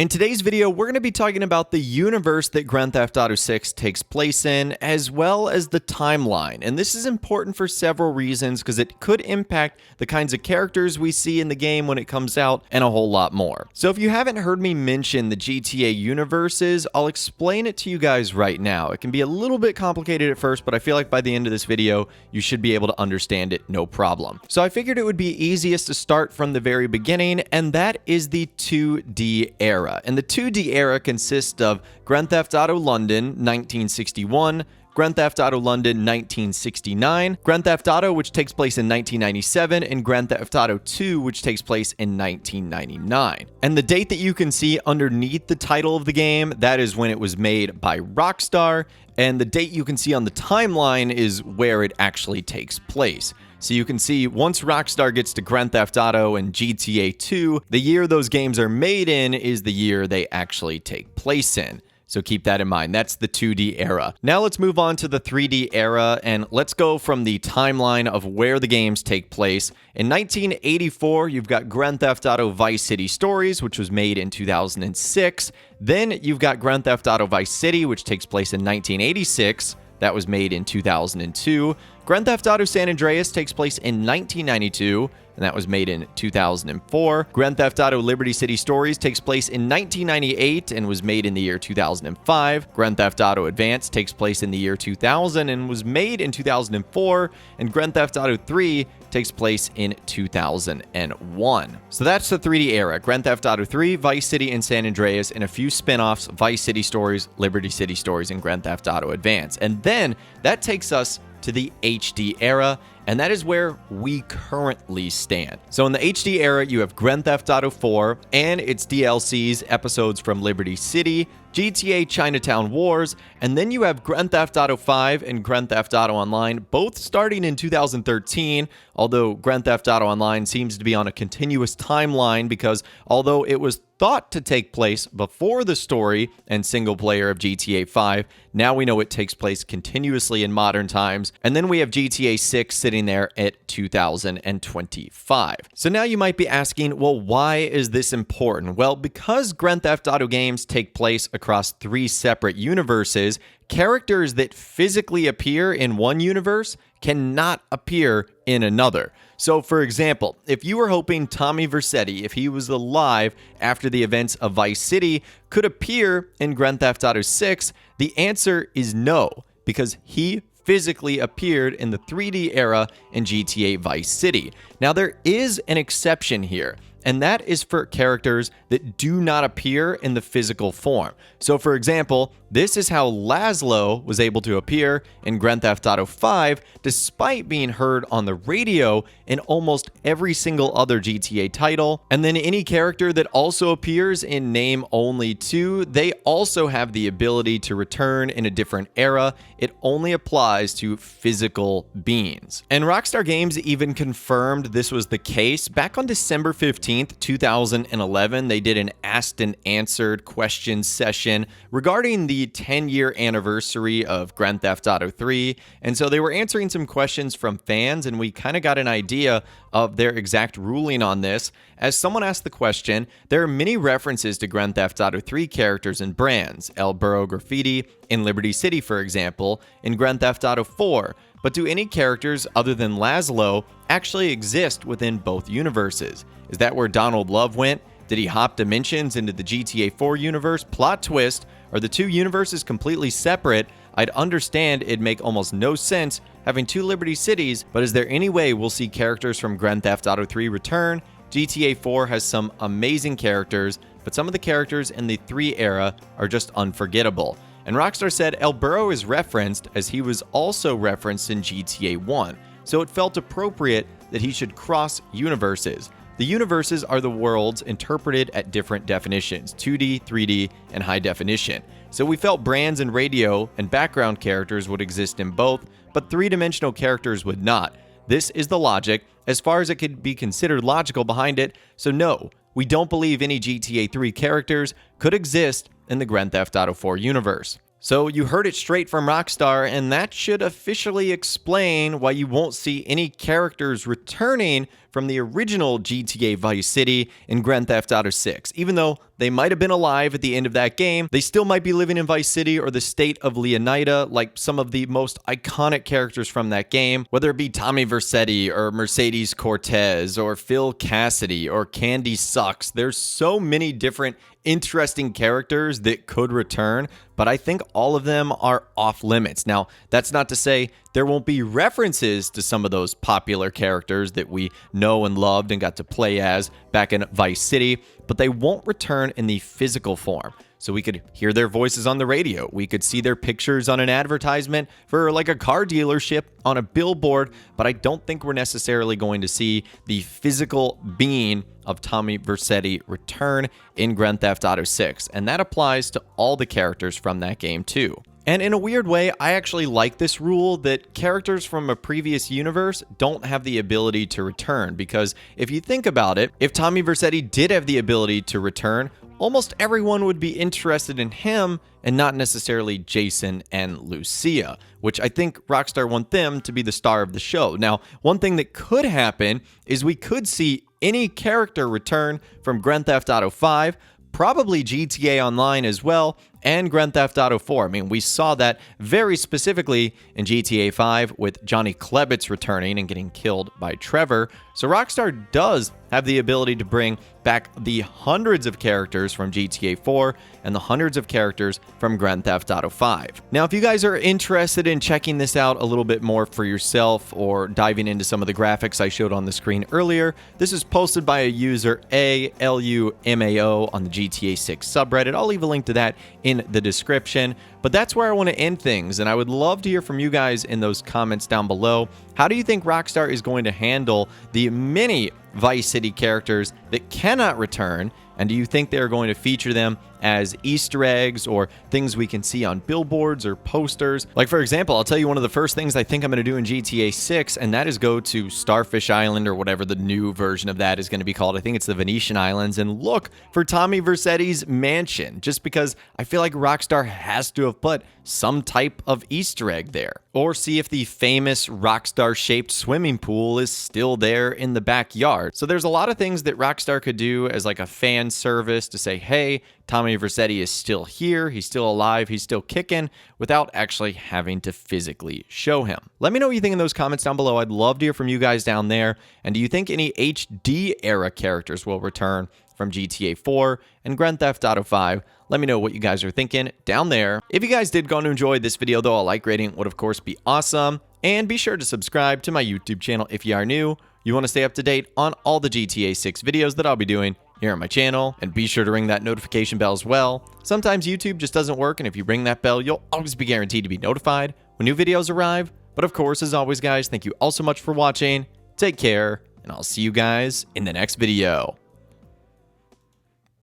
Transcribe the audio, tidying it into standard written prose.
In today's video, we're going to be talking about the universe that Grand Theft Auto 6 takes place in, as well as the timeline. And this is important for several reasons because it could impact the kinds of characters we see in the game when it comes out and a whole lot more. So if you haven't heard me mention the GTA universes, I'll explain it to you guys right now. It can be a little bit complicated at first, but I feel like by the end of this video, you should be able to understand it no problem. So I figured it would be easiest to start from the very beginning, and that is the 2D era. And the 2D era consists of Grand Theft Auto London 1961, Grand Theft Auto London 1969, Grand Theft Auto, which takes place in 1997, and Grand Theft Auto 2, which takes place in 1999. And the date that you can see underneath the title of the game, that is when it was made by Rockstar, and the date you can see on the timeline is where it actually takes place. So you can see once Rockstar gets to Grand Theft Auto and GTA 2, the year those games are made in is the year they actually take place in. So keep that in mind. That's the 2D era. Now let's move on to the 3D era, and let's go from the timeline of where the games take place. In 1984, you've got Grand Theft Auto Vice City Stories, which was made in 2006. Then you've got Grand Theft Auto Vice City, which takes place in 1986. That was made in 2002. Grand Theft Auto San Andreas takes place in 1992, and that was made in 2004. Grand Theft Auto Liberty City Stories takes place in 1998 and was made in the year 2005. Grand Theft Auto Advance takes place in the year 2000 and was made in 2004. And Grand Theft Auto 3 takes place in 2001. So that's the 3D era. Grand Theft Auto 3, Vice City, and San Andreas, and a few spin-offs, Vice City Stories, Liberty City Stories, and Grand Theft Auto Advance. And then that takes us to the HD era, and that is where we currently stand. So in the HD era, you have Grand Theft Auto 4 and its DLCs, episodes from Liberty City, GTA Chinatown Wars, and then you have Grand Theft Auto 5 and Grand Theft Auto Online, both starting in 2013, although Grand Theft Auto Online seems to be on a continuous timeline because although it was thought to take place before the story and single player of GTA 5, now we know it takes place continuously in modern times. And then we have GTA 6 sitting there at 2025. So now you might be asking, well, why is this important? Well, because Grand Theft Auto games take place across 3 separate universes, characters that physically appear in one universe cannot appear in another. So for example, if you were hoping Tommy Vercetti, if he was alive after the events of Vice City, could appear in Grand Theft Auto 6, the answer is no, because he physically appeared in the 3D era in GTA Vice City. Now there is an exception here, and that is for characters that do not appear in the physical form. So for example, this is how Laszlo was able to appear in Grand Theft Auto 5 despite being heard on the radio in almost every single other GTA title. And then any character that also appears in Name Only 2, they also have the ability to return in a different era. It only applies to physical beings. And Rockstar Games even confirmed this was the case. Back on December 15th, 2011, they did an asked and answered questions session regarding the 10-year anniversary of Grand Theft Auto 3. And so they were answering some questions from fans, and we kind of got an idea of their exact ruling on this. As someone asked the question, there are many references to Grand Theft Auto 3 characters and brands, El Burro Graffiti in Liberty City, for example, in Grand Theft Auto 4. But do any characters other than Laszlo actually exist within both universes? Is that where Donald Love went? Did he hop dimensions into the GTA 4 universe? Plot twist, are the 2 universes completely separate? I'd understand it'd make almost no sense having 2 Liberty Cities, but is there any way we'll see characters from Grand Theft Auto 3 return? GTA 4 has some amazing characters, but some of the characters in the 3 era are just unforgettable. And Rockstar said El Burro is referenced as he was also referenced in GTA 1, so it felt appropriate that he should cross universes. The universes are the worlds interpreted at different definitions, 2D, 3D, and high definition. So we felt brands and radio and background characters would exist in both, but 3-dimensional characters would not. This is the logic, as far as it could be considered logical behind it, so no, we don't believe any GTA 3 characters could exist in the Grand Theft Auto 4 universe. So you heard it straight from Rockstar, and that should officially explain why you won't see any characters returning from the original GTA Vice City in Grand Theft Auto 6. Even though they might have been alive at the end of that game, they still might be living in Vice City or the state of Leonida, like some of the most iconic characters from that game, whether it be Tommy Vercetti or Mercedes Cortez or Phil Cassidy or Candy Sucks. There's so many different interesting characters that could return, but I think all of them are off limits. Now, that's not to say there won't be references to some of those popular characters that we know and loved and got to play as back in Vice City, but they won't return in the physical form. So we could hear their voices on the radio. We could see their pictures on an advertisement for like a car dealership on a billboard, but I don't think we're necessarily going to see the physical being of Tommy Vercetti return in Grand Theft Auto 6. And that applies to all the characters from that game too. And in a weird way, I actually like this rule that characters from a previous universe don't have the ability to return, because if you think about it, if Tommy Vercetti did have the ability to return, almost everyone would be interested in him and not necessarily Jason and Lucia, which I think Rockstar want them to be the star of the show. Now, one thing that could happen is we could see any character return from Grand Theft Auto 5, probably GTA Online as well, and Grand Theft Auto 4. I mean, we saw that very specifically in GTA 5 with Johnny Klebitz returning and getting killed by Trevor. So Rockstar does have the ability to bring back the hundreds of characters from GTA 4 and the hundreds of characters from Grand Theft Auto 5. Now, if you guys are interested in checking this out a little bit more for yourself or diving into some of the graphics I showed on the screen earlier, this is posted by a user ALUMAO on the GTA 6 subreddit. I'll leave a link to that in the description. But that's where I want to end things, and I would love to hear from you guys in those comments down below. How do you think Rockstar is going to handle the many Vice City characters that cannot return? And do you think they're going to feature them as Easter eggs or things we can see on billboards or posters? Like, for example, I'll tell you one of the first things I think I'm going to do in GTA 6, and that is go to Starfish Island or whatever the new version of that is going to be called. I think it's the Venetian Islands, and look for Tommy Vercetti's mansion, just because I feel like Rockstar has to have put some type of Easter egg there. Or see if the famous Rockstar-shaped swimming pool is still there in the backyard. So there's a lot of things that Rockstar could do as like a fan service to say, hey, Tommy Vercetti is still here, he's still alive, he's still kicking, without actually having to physically show him. Let me know what you think in those comments down below. I'd love to hear from you guys down there. And do you think any HD era characters will return from GTA 4 and Grand Theft Auto 5? Let me know what you guys are thinking down there. If you guys did go and enjoy this video, though, a like rating would of course be awesome. And be sure to subscribe to my YouTube channel if you are new. You want to stay up to date on all the GTA 6 videos that I'll be doing here on my channel, and be sure to ring that notification bell as well. Sometimes YouTube just doesn't work, and if you ring that bell, you'll always be guaranteed to be notified when new videos arrive. But of course, as always, guys, thank you all so much for watching. Take care, and I'll see you guys in the next video.